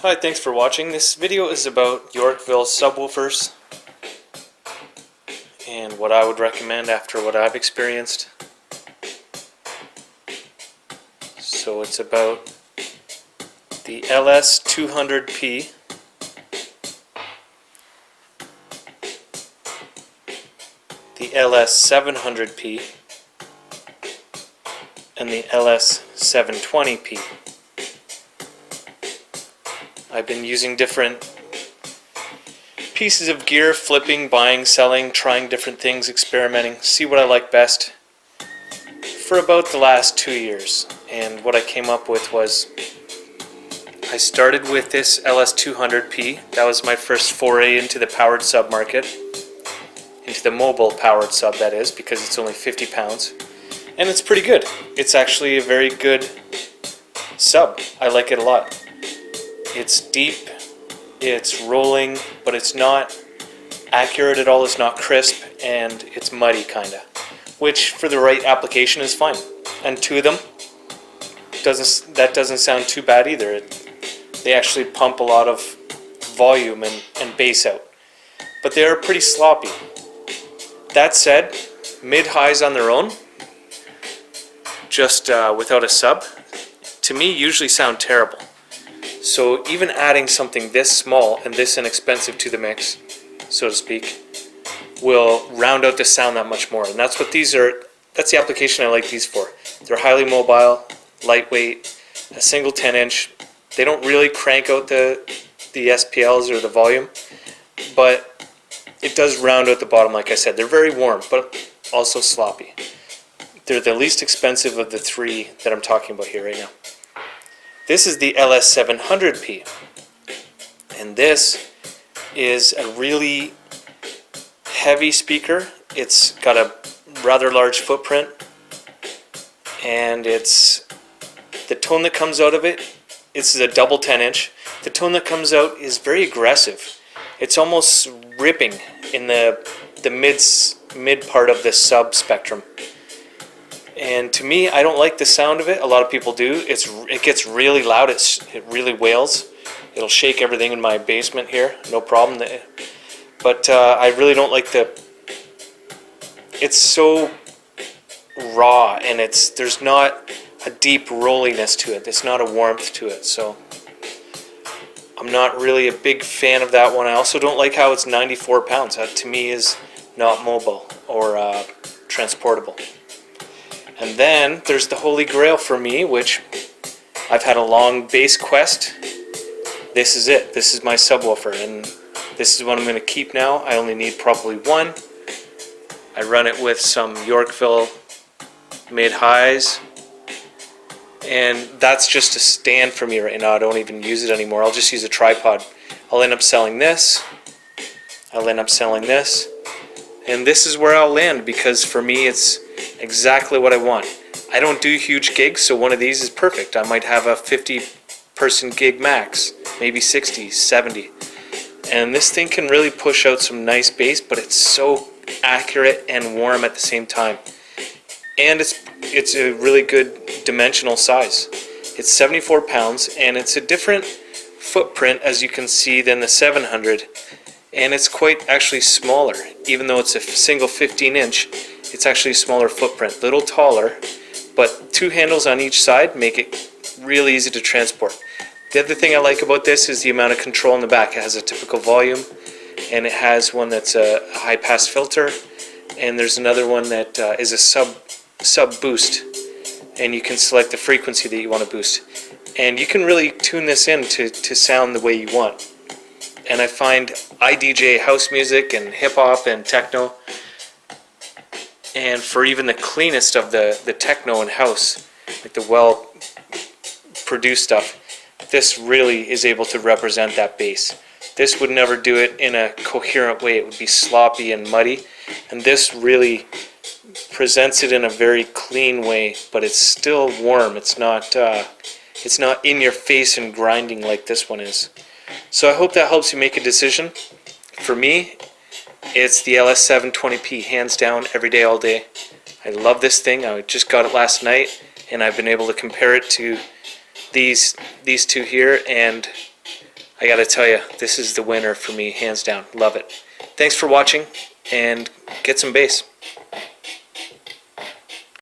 Hi, thanks for watching. This video is about Yorkville subwoofers and what I would recommend after what I've experienced. So it's about the LS200p, the LS700p, and the LS720p. I've been using different pieces of gear, flipping, buying, selling, trying different things, experimenting, see what I like best for about the last 2 years. And what I came up with was, I started with this LS200p. That was my first foray into the powered sub market, into the mobile powered sub, that is, because it's only 50 pounds. And it's pretty good. It's actually a very good sub. I like it a lot. It's deep, it's rolling, but it's not accurate at all, it's not crisp, and it's muddy kinda. Which for the right application is fine. And two of them, that doesn't sound too bad either. They actually pump a lot of volume and bass out. But they're pretty sloppy. That said, mid-highs on their own, just without a sub, to me usually sound terrible. So even adding something this small and this inexpensive to the mix, so to speak, will round out the sound that much more. And that's what these are. That's the application I like these for. They're highly mobile, lightweight, a single 10-inch. They don't really crank out the SPLs or the volume, but it does round out the bottom. Like I said, they're very warm, but also sloppy. They're the least expensive of the three that I'm talking about here right now. This is the LS700p, and this is a really heavy speaker. It's got a rather large footprint, and it's the tone that comes out of it. This is a double 10-inch. The tone that comes out is very aggressive. It's almost ripping in the mid part of the sub spectrum. And to me, I don't like the sound of it. A lot of people do. It gets really loud. It really wails. It'll shake everything in my basement here. No problem. But I really don't like it's so raw, and there's not a deep rolliness to it. There's not a warmth to it. So I'm not really a big fan of that one. I also don't like how it's 94 pounds. That to me is not mobile or transportable. And then there's the holy grail for me, which I've had a long bass quest. This is it. This is my subwoofer, and this is what I'm going to keep now. I only need probably one. I run it with some Yorkville mid-highs, and that's just a stand for me right now. I don't even use it anymore. I'll just use a tripod. I'll end up selling this. I'll end up selling this. And this is where I'll land, because for me it's exactly what I want. I don't do huge gigs, so one of these is perfect. I might have a 50-person gig max, maybe 60, 70. And this thing can really push out some nice bass, but it's so accurate and warm at the same time. And it's a really good dimensional size. It's 74 pounds, and it's a different footprint, as you can see, than the 700. And it's quite actually smaller. Even though it's a single 15-inch, it's actually a smaller footprint, little taller, but two handles on each side make it really easy to transport. The other thing I like about this is the amount of control in the back. It has a typical volume, and it has one that's a high pass filter, and there's another one that is a sub boost, and you can select the frequency that you want to boost. And you can really tune this in to sound the way you want. And I find I DJ house music and hip hop and techno, and for even the cleanest of the techno and house, like the well produced stuff, this really is able to represent that bass. This would never do it in a coherent way. It would be sloppy and muddy, and this really presents it in a very clean way, but it's still warm. It's not in your face and grinding like this one is. So I hope that helps you make a decision. For me, it's the LS720p, hands down, every day, all day. I love this thing. I just got it last night, and I've been able to compare it to these two here, and I gotta tell you, this is the winner for me, hands down. Love it. Thanks for watching, and get some bass.